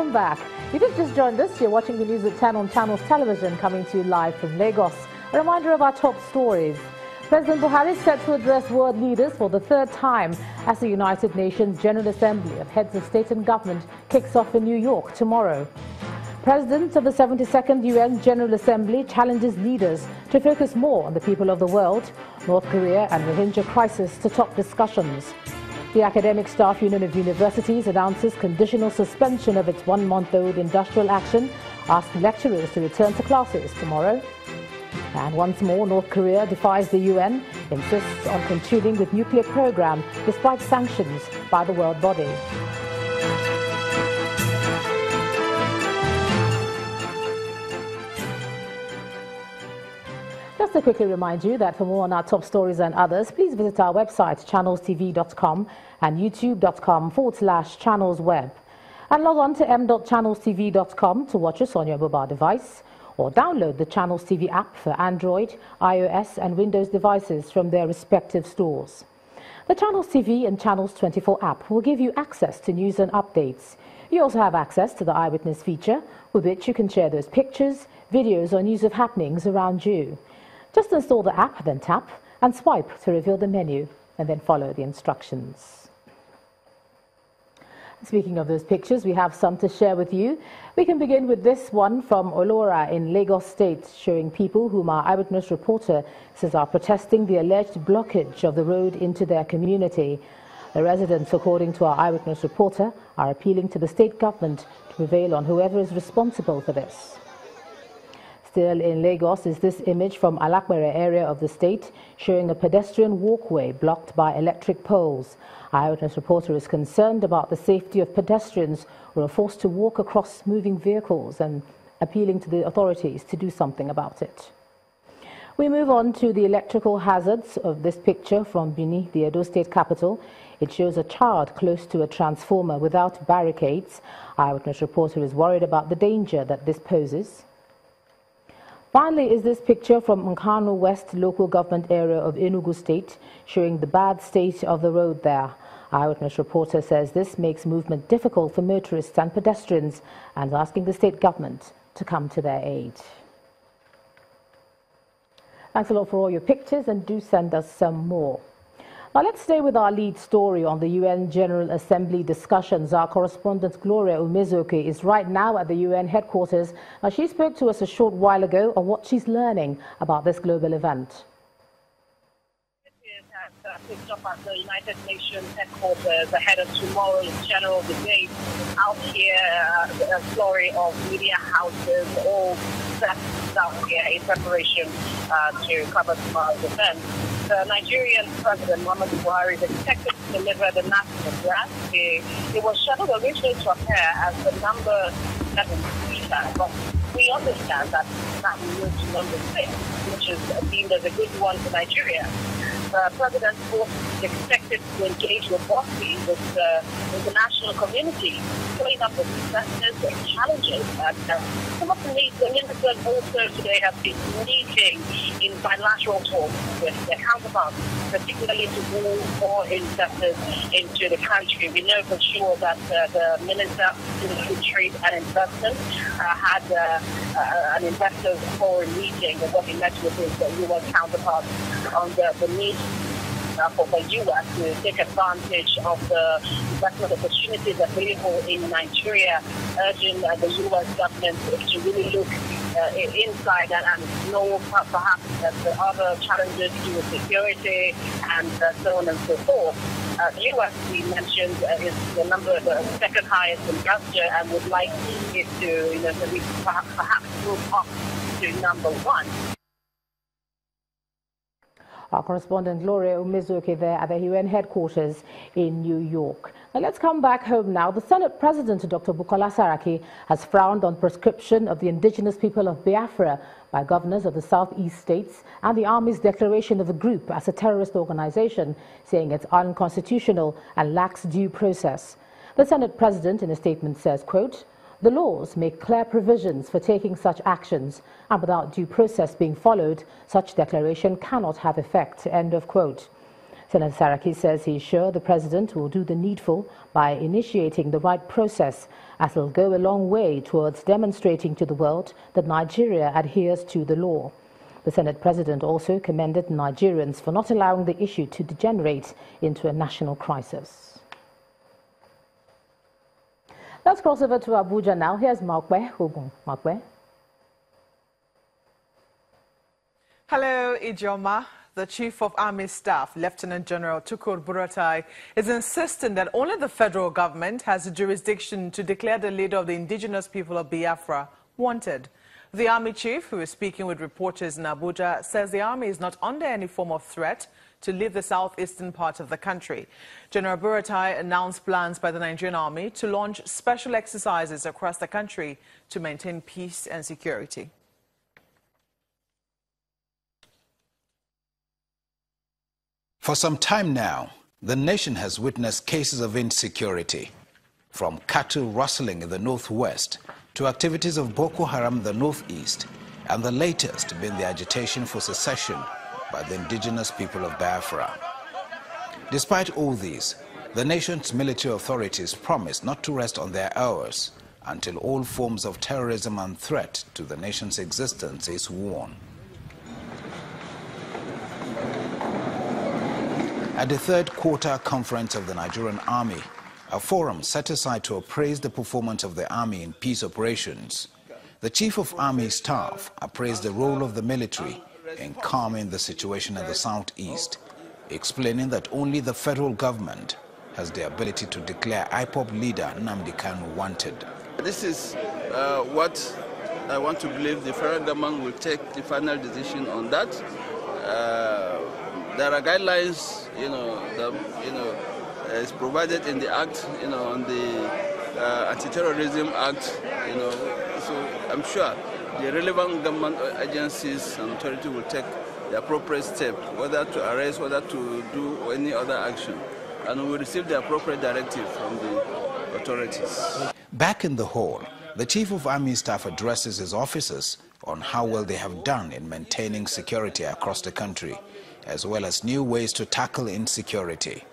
welcome back. If you've just joined us, you're watching the news at 10 on Channels Television, coming to you live from Lagos. A reminder of our top stories. President Buhari is set to address world leaders for the third time as the United Nations General Assembly of Heads of State and Government kicks off in New York tomorrow. President of the 72nd UN General Assembly challenges leaders to focus more on the people of the world. North Korea and Rohingya crisis to top discussions. The Academic Staff Union of Universities announces conditional suspension of its one-month-old industrial action, asking lecturers to return to classes tomorrow. And once more, North Korea defies the UN, insists on continuing with nuclear program despite sanctions by the world body. Just to quickly remind you that for more on our top stories and others, please visit our website, channelstv.com and youtube.com/channelsweb. And log on to m.channelstv.com to watch us on your mobile device, or download the Channels TV app for Android, iOS and Windows devices from their respective stores. The Channels TV and Channels 24 app will give you access to news and updates. You also have access to the Eyewitness feature, with which you can share those pictures, videos or news of happenings around you. Just install the app, then tap and swipe to reveal the menu, and then follow the instructions. Speaking of those pictures, we have some to share with you. We can begin with this one from Olora in Lagos State, showing people whom our Eyewitness reporter says are protesting the alleged blockage of the road into their community. The residents, according to our Eyewitness reporter, are appealing to the state government to prevail on whoever is responsible for this. Still in Lagos is this image from Alakbere area of the state, showing a pedestrian walkway blocked by electric poles. Our Eyewitness reporter is concerned about the safety of pedestrians who are forced to walk across moving vehicles and appealing to the authorities to do something about it. We move on to the electrical hazards of this picture from Benin, the Edo State capital. It shows a child close to a transformer without barricades. Our Eyewitness reporter is worried about the danger that this poses. Finally is this picture from Kanu West local government area of Enugu State, showing the bad state of the road there. Our Eyewitness reporter says this makes movement difficult for motorists and pedestrians and is asking the state government to come to their aid. Thanks a lot for all your pictures, and do send us some more. Now let's stay with our lead story on the UN General Assembly discussions. Our correspondent Gloria Umezuoke is right now at the UN headquarters. Now, she spoke to us a short while ago on what she's learning about this global event. Picked up at the United Nations headquarters ahead of tomorrow's general debate. Out here, a flurry of media houses all set out here in preparation to cover tomorrow's event. The Nigerian President Muhammadu Buhari is expected to deliver the national address. It was scheduled originally to appear as the number 7 speaker, but we understand that that will move to number 6, which is deemed as a good one for Nigeria. The President is expected to engage robustly with the international community, putting up the successes and challenges. Some of the ministers also today have been meeting in bilateral talks with their counterparts, particularly to move more investors into the country. We know for sure that the Minister of Trade and Investment had an investors forum meeting where he met with his U.S. counterparts on the need for the U.S. to take advantage of the investment opportunities available in Nigeria, urging the U.S. government to really look inside and know perhaps that the other challenges to security and so on and so forth. The U.S., we mentioned, is the second highest investor and would like it to, perhaps move up to number 1. Our correspondent Gloria Umezuoke there at the UN headquarters in New York. Now let's come back home now. The Senate President, Dr. Bukola Saraki, has frowned on proscription of the indigenous people of Biafra by governors of the southeast states and the Army's declaration of the group as a terrorist organization, saying it's unconstitutional and lacks due process. The Senate President, in a statement, says, quote, "The laws make clear provisions for taking such actions, and without due process being followed, such declaration cannot have effect," end of quote. Senator Saraki says he's sure the president will do the needful by initiating the right process, as it will go a long way towards demonstrating to the world that Nigeria adheres to the law. The Senate president also commended Nigerians for not allowing the issue to degenerate into a national crisis. Let's cross over to Abuja now. Here's Makwe Ogun. Makwe. Hello, Ijoma. The Chief of Army Staff, Lieutenant General Tukur Buratai, is insisting that only the federal government has the jurisdiction to declare the leader of the indigenous people of Biafra wanted. The Army Chief, who is speaking with reporters in Abuja, says the Army is not under any form of threat to leave the southeastern part of the country. General Buratai announced plans by the Nigerian Army to launch special exercises across the country to maintain peace and security. For some time now, the nation has witnessed cases of insecurity, from cattle rustling in the northwest to activities of Boko Haram in the northeast, and the latest being the agitation for secession by the indigenous people of Biafra. Despite all these, the nation's military authorities promise not to rest on their oars until all forms of terrorism and threat to the nation's existence is worn. At the third quarter conference of the Nigerian Army, a forum set aside to appraise the performance of the Army in peace operations, the Chief of Army Staff appraised the role of the military in calming the situation in the southeast, explaining that only the federal government has the ability to declare IPOB leader Nnamdi Kanu wanted. This is what I want to believe the federal government will take the final decision on that. There are guidelines, is provided in the Act, on the Anti-Terrorism Act, so I'm sure the relevant government agencies and authority will take the appropriate step, whether to arrest, whether to do any other action, and we will receive the appropriate directive from the authorities. Back in the hall, the Chief of Army Staff addresses his officers on how well they have done in maintaining security across the country, as well as new ways to tackle insecurity.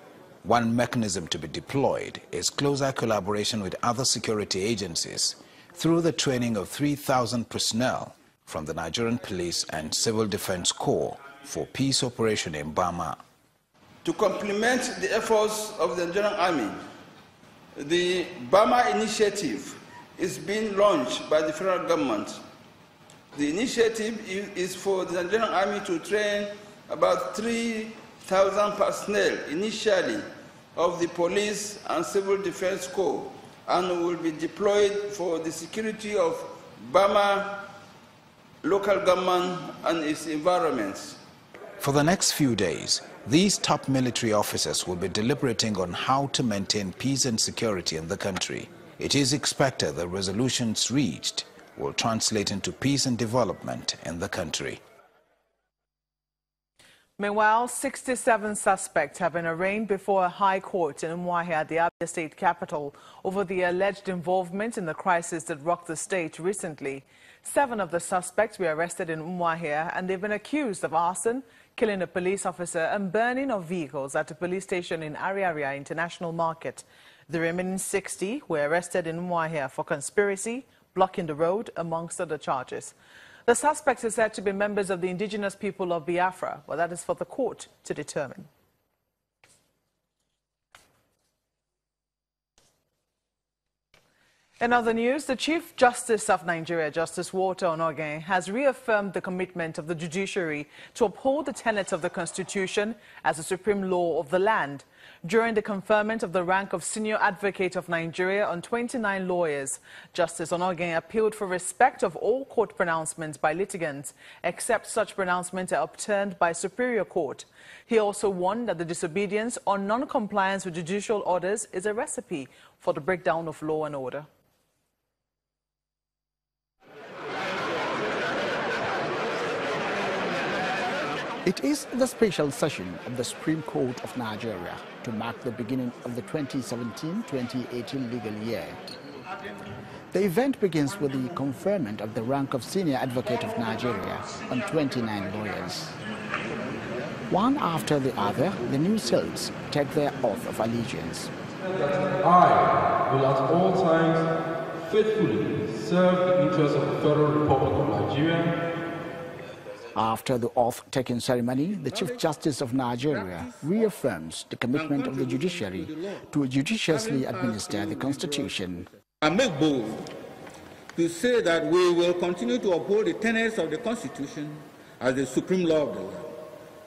One mechanism to be deployed is closer collaboration with other security agencies through the training of 3,000 personnel from the Nigerian Police and Civil Defense Corps for peace operation in Bama. To complement the efforts of the Nigerian Army, the Bama initiative is being launched by the federal government. The initiative is for the Nigerian Army to train about 3,000 personnel initially of the police and civil defense corps, and will be deployed for the security of Bama local government and its environments. For the next few days, these top military officers will be deliberating on how to maintain peace and security in the country. It is expected the resolutions reached will translate into peace and development in the country. Meanwhile, 67 suspects have been arraigned before a high court in Umuahia, the Abia state capital, over the alleged involvement in the crisis that rocked the state recently. 7 of the suspects were arrested in Umuahia, and they've been accused of arson, killing a police officer, and burning of vehicles at a police station in Ariaria International Market. The remaining 60 were arrested in Umuahia for conspiracy, blocking the road, amongst other charges. The suspects are said to be members of the indigenous people of Biafra, but that is for the court to determine. In other news, the Chief Justice of Nigeria, Justice Walter Onnoghen, has reaffirmed the commitment of the judiciary to uphold the tenets of the Constitution as the supreme law of the land. During the conferment of the rank of Senior Advocate of Nigeria on 29 lawyers, Justice Onnoghen appealed for respect of all court pronouncements by litigants, except such pronouncements are upturned by Superior Court. He also warned that the disobedience or non-compliance with judicial orders is a recipe for the breakdown of law and order. It is the special session of the Supreme Court of Nigeria to mark the beginning of the 2017-2018 legal year. The event begins with the conferment of the rank of Senior Advocate of Nigeria on 29 lawyers. One after the other, the new cells take their oath of allegiance. I will at all times faithfully serve the interests of the Federal Republic of Nigeria. After the oath-taking ceremony, the Chief Justice of Nigeria reaffirms the commitment of the judiciary to judiciously administer the Constitution. I make bold to say that we will continue to uphold the tenets of the Constitution as the supreme law of the land,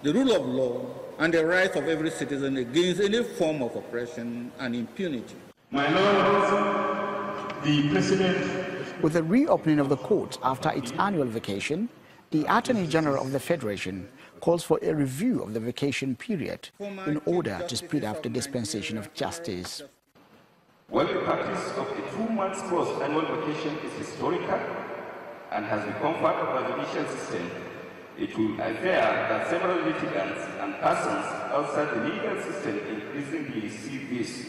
the rule of law, and the rights of every citizen against any form of oppression and impunity. My Lord, the President. With the reopening of the courts after its annual vacation, the Attorney General of the Federation calls for a review of the vacation period in order to speed up the dispensation of justice. While the practice of a 2-month cross-annual vacation is historical and has become part of our judicial system, it will appear that several litigants and persons outside the legal system increasingly see this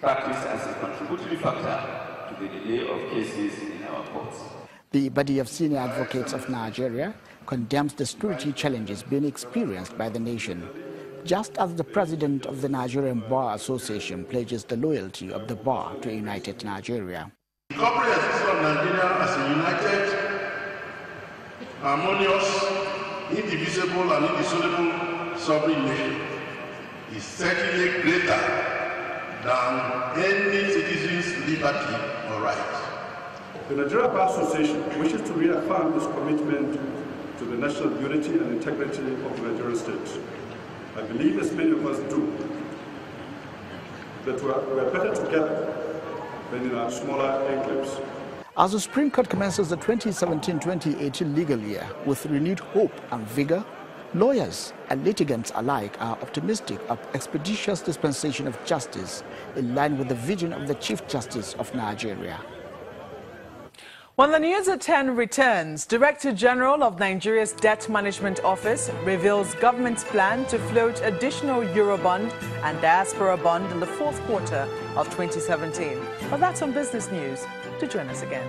practice as a contributory factor to the delay of cases in our courts. The body of senior advocates of Nigeria condemns the security challenges being experienced by the nation, just as the president of the Nigerian Bar Association pledges the loyalty of the bar to a united Nigeria. The corporate existence of Nigeria as a united, harmonious, indivisible and indissoluble sovereign nation is certainly greater than any citizen's liberty or right. The Nigerian Bar Association wishes to reaffirm its commitment to the national unity and integrity of the Nigerian state. I believe, as many of us do, that we are better together than in our smaller enclaves. As the Supreme Court commences the 2017-2018 legal year with renewed hope and vigor, lawyers and litigants alike are optimistic of expeditious dispensation of justice in line with the vision of the Chief Justice of Nigeria. When the news at 10 returns, Director General of Nigeria's Debt Management Office reveals government's plan to float additional Eurobond and Diaspora Bond in the fourth quarter of 2017. But that's on Business News. Do join us again.